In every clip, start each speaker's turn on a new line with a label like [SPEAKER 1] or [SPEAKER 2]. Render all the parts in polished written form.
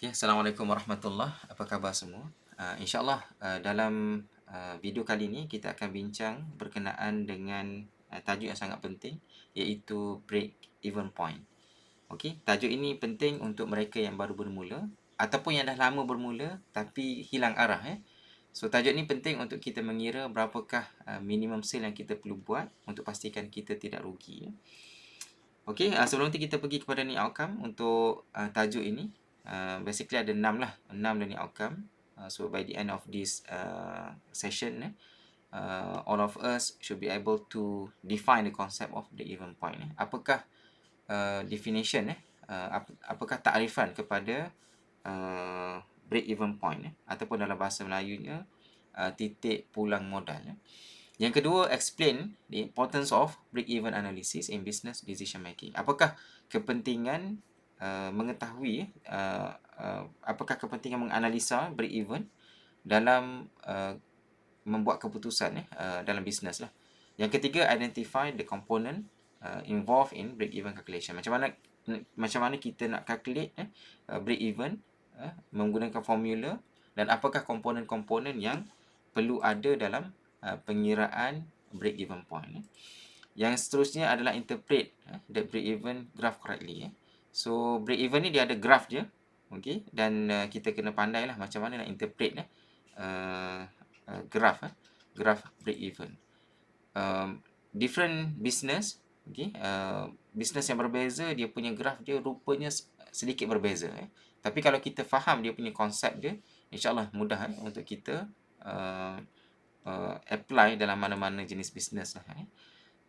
[SPEAKER 1] Okay, Assalamualaikum warahmatullahi. Apa khabar semua? InsyaAllah dalam video kali ini kita akan bincang berkenaan dengan tajuk yang sangat penting, iaitu break even point. Okey, tajuk ini penting untuk mereka yang baru bermula ataupun yang dah lama bermula tapi hilang arah. So tajuk ni penting untuk kita mengira berapakah minimum sale yang kita perlu buat untuk pastikan kita tidak rugi. Okey, sebelum tu kita pergi kepada ni outcome untuk tajuk ini. Basically ada 6 lah, 6 learning outcome. So by the end of this session, all of us should be able to define the concept of the even point. Apakah definition, apakah takrifan kepada break even point, ataupun dalam bahasa Melayunya titik pulang modal. Yang kedua, explain the importance of break-even analysis in business decision making. Apakah kepentingan mengetahui, apakah kepentingan menganalisa break-even dalam membuat keputusan dalam bisnes lah. Yang ketiga, identify the component involved in break-even calculation. Macam mana kita nak calculate break-even menggunakan formula, dan apakah komponen-komponen yang perlu ada dalam pengiraan break-even point. Yang seterusnya adalah interpret the break-even graph correctly. So break-even ni dia ada graph dia, okay? Dan kita kena pandai lah macam mana nak interpret graph break-even. Different business, okay? Business yang berbeza, dia punya graph dia rupanya sedikit berbeza. Tapi kalau kita faham dia punya konsep dia, insyaAllah mudah untuk kita apply dalam mana-mana jenis bisnes lah.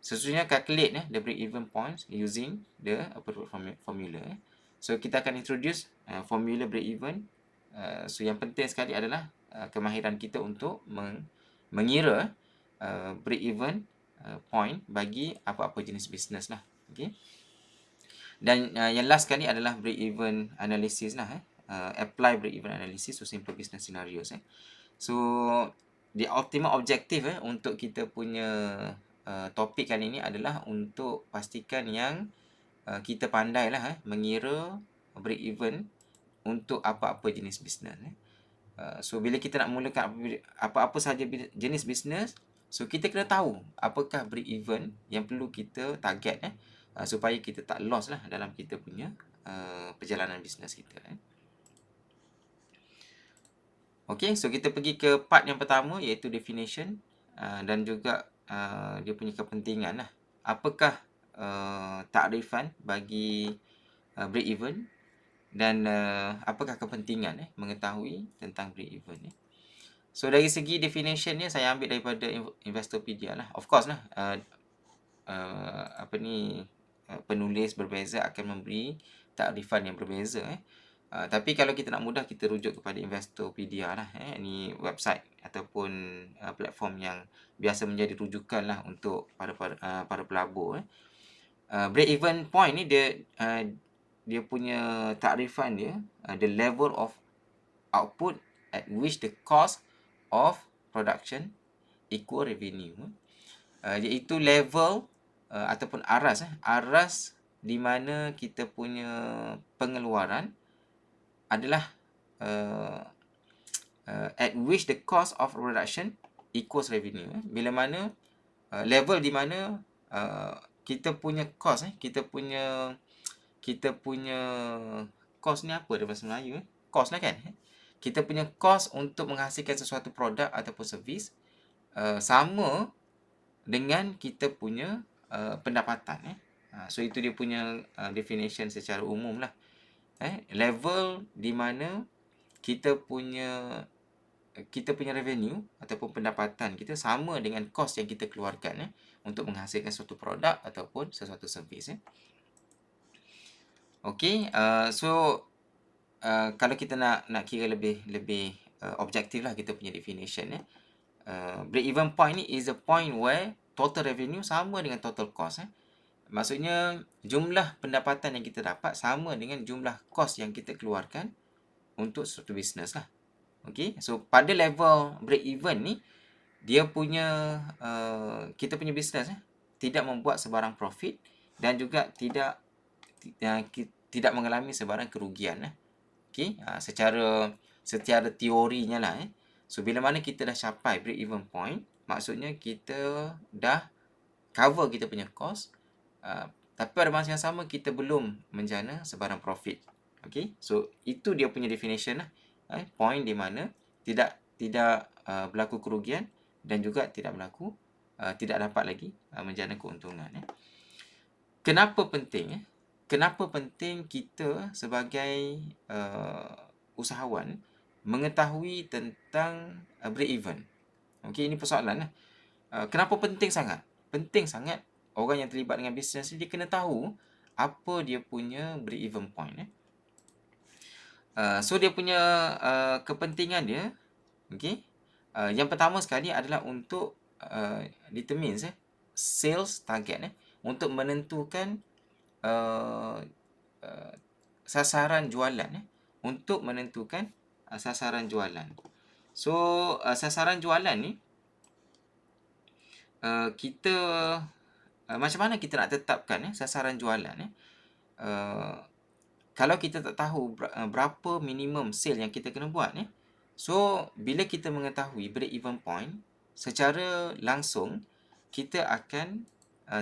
[SPEAKER 1] Seterusnya calculate the break-even points using the appropriate formula. So kita akan introduce formula break-even. So yang penting sekali adalah kemahiran kita untuk mengira break-even point bagi apa-apa jenis bisnes lah. Okay. Dan yang last sekali adalah break-even analysis lah. Apply break-even analysis to simple business scenarios. So the ultimate objective untuk kita punya topik kali ini adalah untuk pastikan yang kita pandai lah mengira break-even untuk apa-apa jenis bisnes. So bila kita nak mulakan apa-apa sahaja jenis bisnes, so kita kena tahu apakah break-even yang perlu kita target supaya kita tak loss lah dalam kita punya perjalanan bisnes kita. Okay, so kita pergi ke part yang pertama, iaitu definition dan juga dia punya kepentingan lah. Apakah takrifan bagi break even, dan apakah kepentingan mengetahui tentang break even. So dari segi definition ni saya ambil daripada Investopedia lah. Of course lah, penulis berbeza akan memberi takrifan yang berbeza. Tapi kalau kita nak mudah, kita rujuk kepada Investopedia lah. Ini website ataupun platform yang biasa menjadi rujukan lah untuk para pelabur. Break even point ni dia punya takrifan dia, the level of output at which the cost of production equal revenue. Iaitu level ataupun aras di mana kita punya pengeluaran adalah at which the cost of production equals revenue. Bila mana level di mana kita punya cost, kita punya cost ni apa dalam bahasa Melayu? Cost lah kan? Kita punya cost untuk menghasilkan sesuatu produk ataupun servis sama dengan kita punya pendapatan. So itu dia punya definition secara umum lah. Level di mana kita punya revenue ataupun pendapatan kita sama dengan kos yang kita keluarkan untuk menghasilkan suatu produk ataupun sesuatu servis. Okey, so kalau kita nak kira lebih objektif lah kita punya definition. Break even point ni is a point where total revenue sama dengan total cost. Maksudnya jumlah pendapatan yang kita dapat sama dengan jumlah kos yang kita keluarkan untuk suatu bisnes lah. Okay, so pada level break even ni, dia punya kita punya bisnes tidak membuat sebarang profit dan juga tidak mengalami sebarang kerugian. Okey, secara teorinya lah So bila mana kita dah capai break even point, maksudnya kita dah cover kita punya cost, tapi pada masa yang sama kita belum menjana sebarang profit. Okey, so itu dia punya definition lah. Point di mana tidak berlaku kerugian dan juga tidak dapat lagi menjana keuntungan. Kenapa penting? Kenapa penting kita sebagai usahawan mengetahui tentang break even? Okey, ini persoalan. Kenapa penting sangat? Penting sangat orang yang terlibat dengan bisnes ni dia kena tahu apa dia punya break even point. So dia punya kepentingan dia, okey. Yang pertama sekali adalah untuk determines sales target untuk menentukan uh, uh, sasaran jualan untuk menentukan sasaran jualan. So sasaran jualan ni kita macam mana kita nak tetapkan sasaran jualan kalau kita tak tahu berapa minimum sale yang kita kena buat so bila kita mengetahui break even point secara langsung kita akan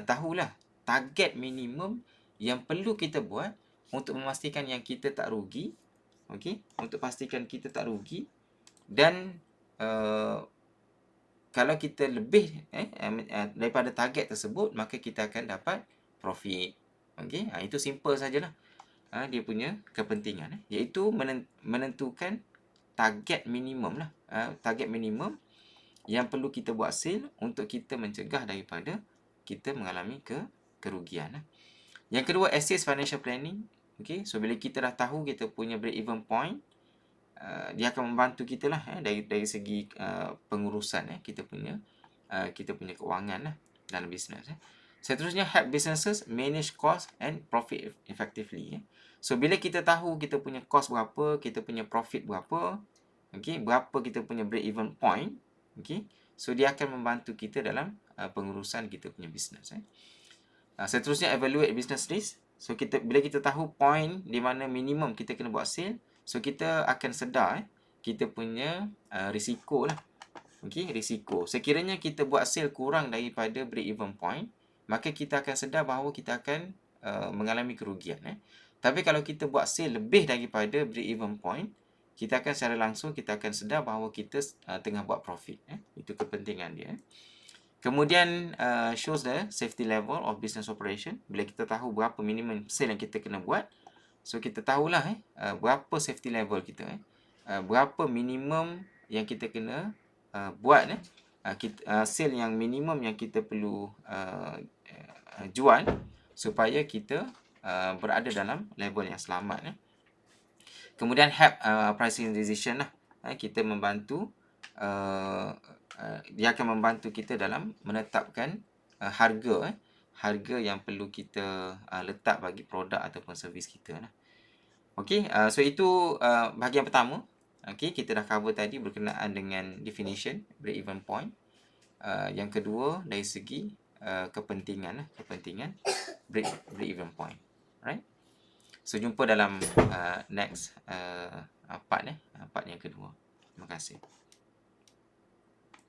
[SPEAKER 1] tahulah target minimum yang perlu kita buat untuk memastikan yang kita tak rugi, okey, untuk pastikan kita tak rugi dan kalau kita lebih daripada target tersebut maka kita akan dapat profit. Okey, itu simple sajalah. Dia punya kepentingan iaitu menentukan target minimum lah. Target minimum yang perlu kita buat sale untuk kita mencegah daripada kita mengalami kerugian. Yang kedua, assist financial planning. Okay, so bila kita dah tahu kita punya break even point, dia akan membantu kita lah dari segi pengurusan kita punya kewangan lah dalam bisnes. Seterusnya, help businesses manage cost and profit effectively. So bila kita tahu kita punya cost berapa, kita punya profit berapa, okay, berapa kita punya break even point, okay, so dia akan membantu kita dalam pengurusan kita punya bisnes. Seterusnya, evaluate business risk. So bila kita tahu point di mana minimum kita kena buat sale, so kita akan sedar kita punya risiko lah. Okey, risiko. Sekiranya kita buat sale kurang daripada break even point, maka kita akan sedar bahawa kita akan mengalami kerugian. Tapi kalau kita buat sale lebih daripada break even point, kita akan secara langsung kita akan sedar bahawa kita tengah buat profit. Itu kepentingan dia. Kemudian shows the safety level of business operation. Bila kita tahu berapa minimum sale yang kita kena buat, so kita tahulah berapa safety level kita. Berapa minimum yang kita kena buat sale yang minimum yang kita perlu jual supaya kita berada dalam level yang selamat. Kemudian help pricing decision lah. Kita membantu dia akan membantu kita dalam menetapkan harga yang perlu kita letak bagi produk ataupun servis kita lah. Okey, so itu bahagian pertama. Okey, kita dah cover tadi berkenaan dengan definition break even point. Yang kedua dari segi kepentingan break even point. Alright. So jumpa dalam next part yang kedua. Terima kasih.